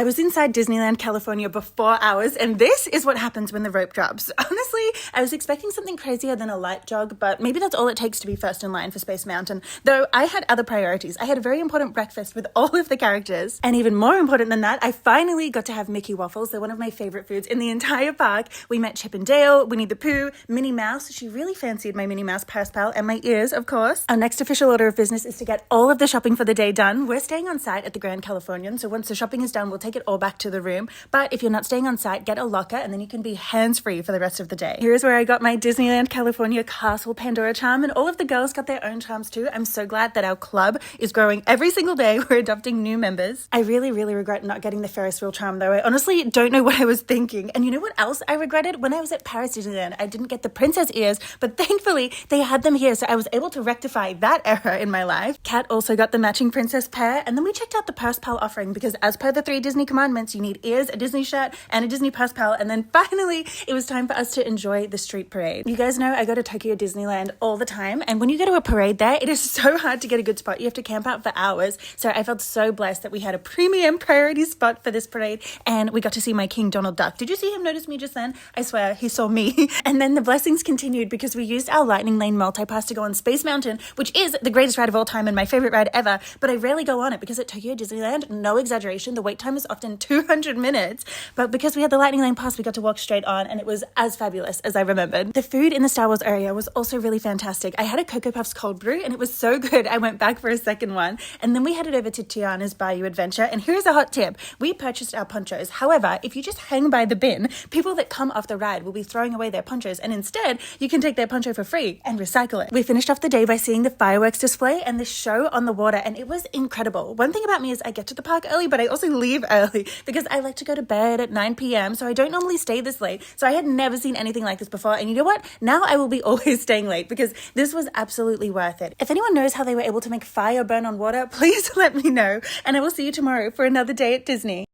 I was inside Disneyland, California before hours, and this is what happens when the rope drops. Honestly, I was expecting something crazier than a light jog, but maybe that's all it takes to be first in line for Space Mountain. Though I had other priorities. I had a very important breakfast with all of the characters. And even more important than that, I finally got to have Mickey waffles. They're one of my favorite foods in the entire park. We met Chip and Dale, Winnie the Pooh, Minnie Mouse. She really fancied my Minnie Mouse purse pal and my ears, of course. Our next official order of business is to get all of the shopping for the day done. We're staying on site at the Grand Californian, so once the shopping is done, we'll take it all back to the room. But if you're not staying on site, get a locker and then you can be hands-free for the rest of the day. Here's where I got my Disneyland California Castle Pandora charm, and all of the girls got their own charms too. I'm so glad that our club is growing every single day. We're adopting new members. I really regret not getting the Ferris wheel charm though. I honestly don't know what I was thinking. And you know what else I regretted? When I was at Paris Disneyland, I didn't get the princess ears, but thankfully they had them here, so I was able to rectify that error in my life. Kat also got the matching princess pair, and then we checked out the purse pal offering because as per the 3 Disney commandments, you need ears, a Disney shirt, and a Disney purse pal. And then finally, it was time for us to enjoy the street parade. You guys know I go to Tokyo Disneyland all the time, and when you go to a parade there, it is so hard to get a good spot. You have to camp out for hours. So I felt so blessed that we had a premium priority spot for this parade, and we got to see my King Donald Duck. Did you see him notice me just then? I swear, he saw me. And then the blessings continued because we used our Lightning Lane multipass to go on Space Mountain, which is the greatest ride of all time and my favorite ride ever, but I rarely go on it because at Tokyo Disneyland, no exaggeration, the wait time is often 200 minutes. But because we had the Lightning Lane pass, we got to walk straight on, and it was as fabulous as I remembered. The food in the Star Wars area was also really fantastic. I had a Cocoa Puffs cold brew, and it was so good. I went back for a second one, and then we headed over to Tiana's Bayou Adventure, and here's a hot tip. We purchased our ponchos. However, if you just hang by the bin, people that come off the ride will be throwing away their ponchos, and instead, you can take their poncho for free and recycle it. We finished off the day by seeing the fireworks display and the show on the water, and it was incredible. One thing about me is I get to the park early, but I also leave early because I like to go to bed at 9 p.m., so I don't normally stay this late. So I had never seen anything like this before, and you know what? Now I will be always staying late because this was absolutely worth it. If anyone knows how they were able to make fire burn on water, please let me know, and I will see you tomorrow for another day at Disney.